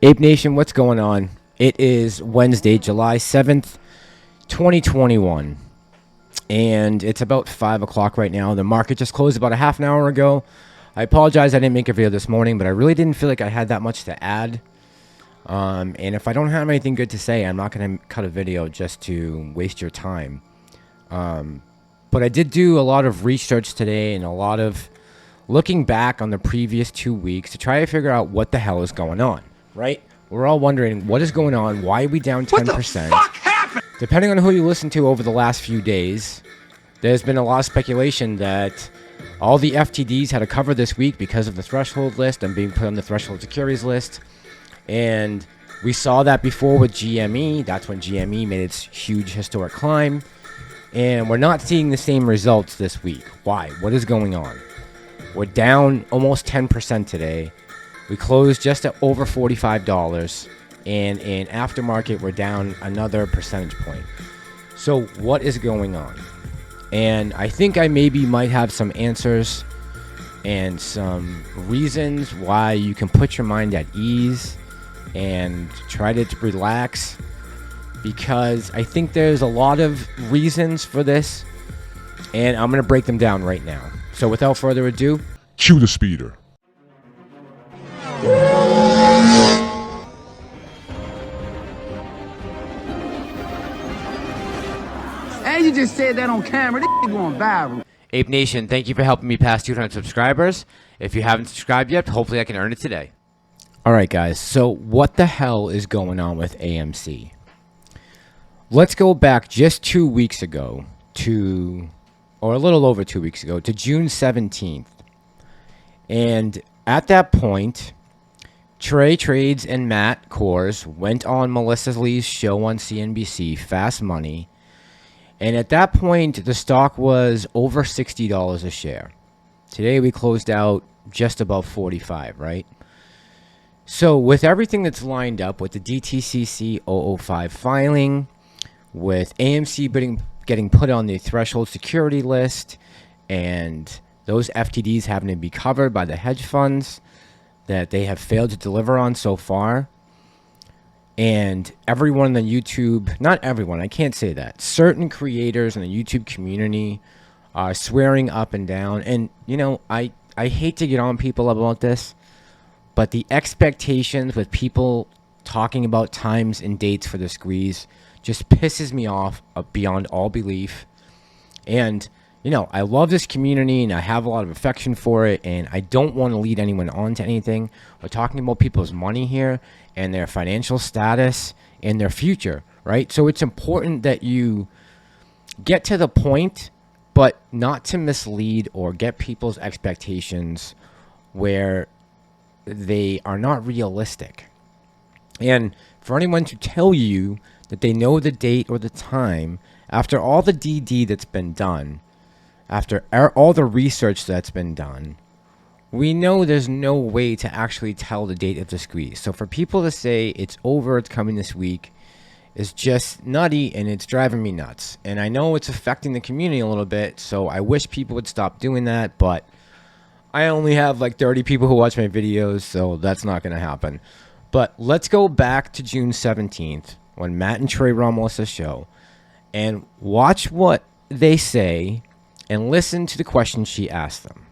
Ape Nation, what's going on? It is Wednesday, July 7th, 2021, and it's about 5 o'clock right now. The market just closed about a half an hour ago. I apologize I didn't make a video this morning, but I really didn't feel like I had that much to add. And if I don't have anything good to say, I'm not going to cut a video just to waste your time. But I did do a lot of research today and a lot of looking back on the previous 2 weeks to try to figure out what the hell is going on. Right? We're all wondering what is going on. Why are we down 10%? What the fuck happened? Depending on who you listen to over the last few days, there's been a lot of speculation that all the FTDs had to cover this week because of the threshold list and being put on the threshold securities list. And we saw that before with GME. That's when GME made its huge historic climb. And we're not seeing the same results this week. Why? What is going on? We're down almost 10% today. We closed just at over $45, and in aftermarket, we're down another percentage point. So what is going on? And I think I maybe might have some answers and some reasons why you can put your mind at ease and try to relax, because I think there's a lot of reasons for this, and I'm going to break them down right now. So without further ado, Cue the speeder. And you just said that on camera. This going viral. Ape Nation, thank you for helping me pass 200 subscribers. If you haven't subscribed yet, hopefully I can earn it today. All right, guys. So what the hell is going on with AMC? Let's go back just 2 weeks ago or a little over 2 weeks ago, to June 17th. And at that point, Trey Trades and Matt Kors went on Melissa Lee's show on CNBC, Fast Money. And at that point, the stock was over $60 a share. Today, we closed out just above 45, right? So with everything that's lined up with the DTCC 005 filing, with AMC getting put on the threshold security list, and those FTDs having to be covered by the hedge funds that they have failed to deliver on so far, and everyone on YouTube, not everyone, I can't say that, certain creators in the YouTube community are swearing up and down. And, you know, I hate to get on people about this, but the expectations with people talking about times and dates for the squeeze just pisses me off beyond all belief. And, you know, I love this community and I have a lot of affection for it, and I don't want to lead anyone on to anything. We're talking about people's money here and their financial status and their future, right? So it's important that you get to the point, but not to mislead or get people's expectations where they are not realistic. And for anyone to tell you that they know the date or the time, after all the DD that's been done, after all the research that's been done, we know there's no way to actually tell the date of the squeeze. So for people to say it's over, it's coming this week, is just nutty, and it's driving me nuts. And I know it's affecting the community a little bit, so I wish people would stop doing that, but I only have like 30 people who watch my videos, so that's not going to happen. But let's go back to June 17th, when Matt and Trey were on Melissa's show, and watch what they say and listen to the questions she asked them.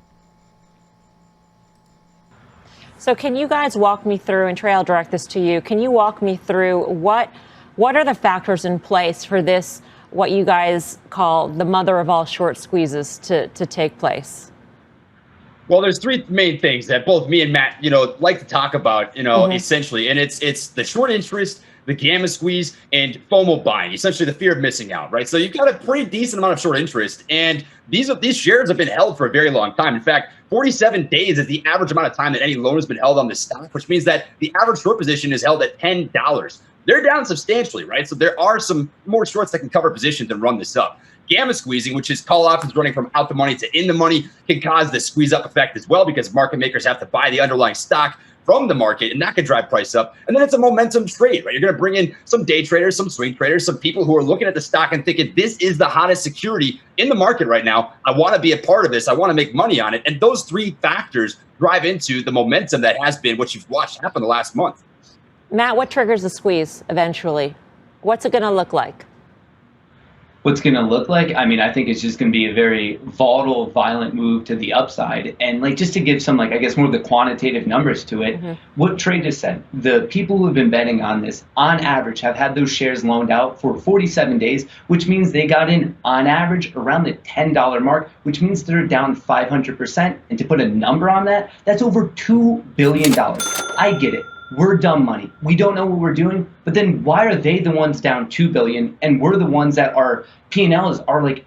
So can you guys walk me through, and Trey, I'll direct this to you, can you walk me through what are the factors in place for this, what you guys call the mother of all short squeezes, to take place? Well, there's three main things that both me and Matt, like to talk about, essentially. And it's the short interest, the gamma squeeze, and FOMO buying, essentially the fear of missing out, right? So you've got a pretty decent amount of short interest, and these shares have been held for a very long time. In fact, 47 days is the average amount of time that any loan has been held on this stock, which means that the average short position is held at $10. They're down substantially, right? So there are some more shorts that can cover positions and run this up. Gamma squeezing, which is call options running from out the money to in the money, can cause the squeeze up effect as well, because market makers have to buy the underlying stock from the market, and that can drive price up. And then it's a momentum trade, right? You're going to bring in some day traders, some swing traders, some people who are looking at the stock and thinking, this is the hottest security in the market right now. I want to be a part of this. I want to make money on it. And those three factors drive into the momentum that has been what you've watched happen the last month. Matt, what triggers the squeeze eventually? What's it going to look like? What's going to look like? I mean, I think it's just going to be a very volatile, violent move to the upside. And like, just to give some, like, I guess more of the quantitative numbers to it, what Trey just said, the people who have been betting on this, on average, have had those shares loaned out for 47 days, which means they got in on average around the $10 mark, which means they're down 500%. And to put a number on that, that's over $2 billion. I get it. We're dumb money. We don't know what we're doing, but then why are they the ones down $2 billion and we're the ones that our P&Ls are like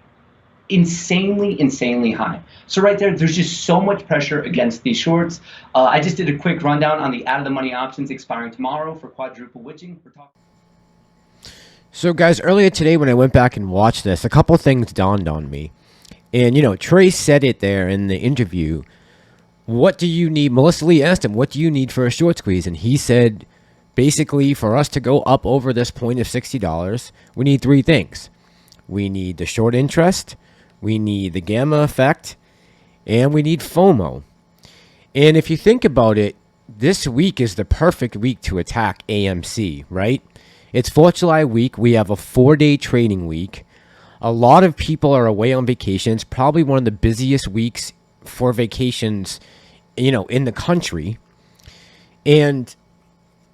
insanely high? So right there's just so much pressure against these shorts. I just did a quick rundown on the out of the money options expiring tomorrow for quadruple witching. So guys, earlier today when I went back and watched this, a couple things dawned on me. And, you know, Trey said it there in the interview. What do you need? Melissa Lee asked him, what do you need for a short squeeze? And he said, basically, for us to go up over this point of $60, we need three things. We need the short interest, we need the gamma effect, and we need FOMO. And if you think about it, this week is the perfect week to attack AMC, right? It's 4th of July week. We have a 4-day trading week. A lot of people are away on vacations, probably one of the busiest weeks for vacations, you know, in the country. And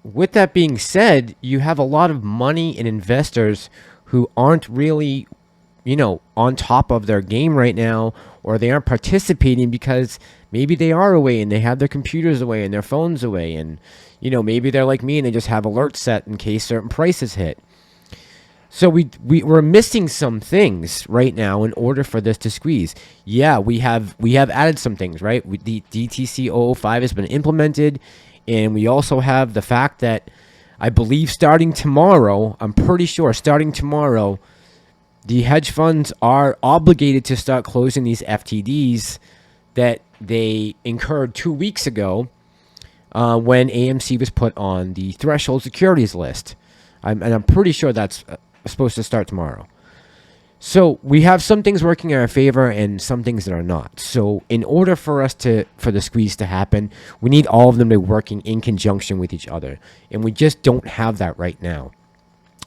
with that being said, you have a lot of money and investors who aren't really, you know, on top of their game right now, or they aren't participating because maybe they are away and they have their computers away and their phones away, and, you know, maybe they're like me and they just have alerts set in case certain prices hit. So we're missing some things right now in order for this to squeeze. Yeah, we have added some things, right? The DTC 005 has been implemented, and we also have the fact that I believe starting tomorrow, I'm pretty sure starting tomorrow, the hedge funds are obligated to start closing these FTDs that they incurred 2 weeks ago when AMC was put on the threshold securities list. And I'm pretty sure that's supposed to start tomorrow. So we have some things working in our favor and some things that are not. So in order for the squeeze to happen, we need all of them to be working in conjunction with each other. And we just don't have that right now.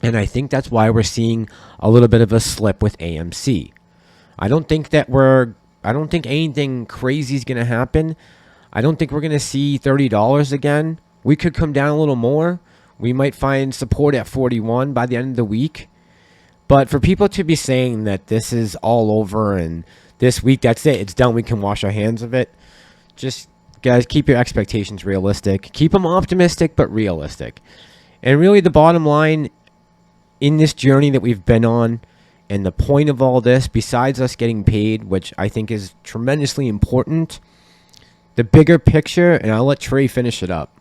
And I think that's why we're seeing a little bit of a slip with AMC. I don't think anything crazy is going to happen. I don't think we're going to see $30 again. We could come down a little more. We might find support at 41 by the end of the week. But for people to be saying that this is all over and this week, that's it, it's done, we can wash our hands of it, just, guys, keep your expectations realistic. Keep them optimistic, but realistic. And really the bottom line in this journey that we've been on, and the point of all this, besides us getting paid, which I think is tremendously important, the bigger picture, and I'll let Trey finish it up.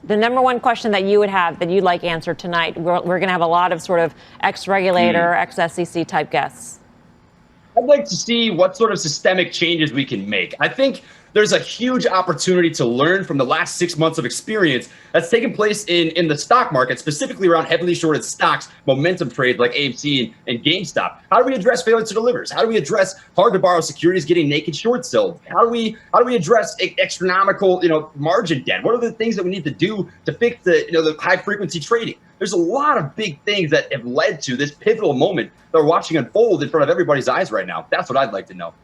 The number one question that you would have that you'd like answered tonight, we're going to have a lot of sort of ex-regulator, ex-SEC type guests. I'd like to see what sort of systemic changes we can make. I think there's a huge opportunity to learn from the last 6 months of experience that's taken place in the stock market, specifically around heavily shorted stocks, momentum trades like AMC and GameStop. How do we address failure to delivers? How do we address hard to borrow securities getting naked short sold? How do we address astronomical, margin debt? What are the things that we need to do to fix the high frequency trading? There's a lot of big things that have led to this pivotal moment that we're watching unfold in front of everybody's eyes right now. That's what I'd like to know.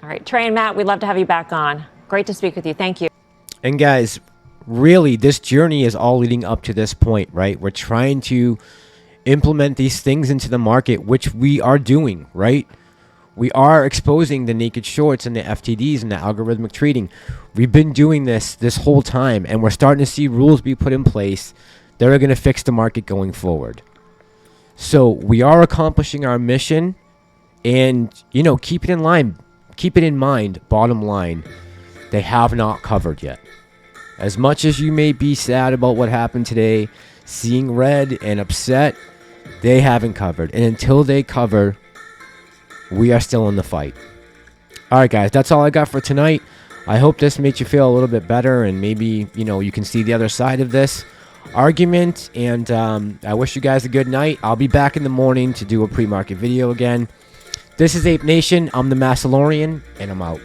All right, Trey and Matt, we'd love to have you back on. Great to speak with you. Thank you. And guys, really, this journey is all leading up to this point, right? We're trying to implement these things into the market, which we are doing, right? We are exposing the naked shorts and the FTDs and the algorithmic trading. We've been doing this whole time, and we're starting to see rules be put in place that are going to fix the market going forward. So we are accomplishing our mission, and, keep it in line. Keep it in mind, bottom line, they have not covered yet. As much as you may be sad about what happened today, seeing red and upset, they haven't covered. And until they cover, we are still in the fight. All right, guys, that's all I got for tonight. I hope this made you feel a little bit better, and maybe, you can see the other side of this argument. And I wish you guys a good night. I'll be back in the morning to do a pre-market video again. This is Ape Nation. I'm the Massalorian, and I'm out.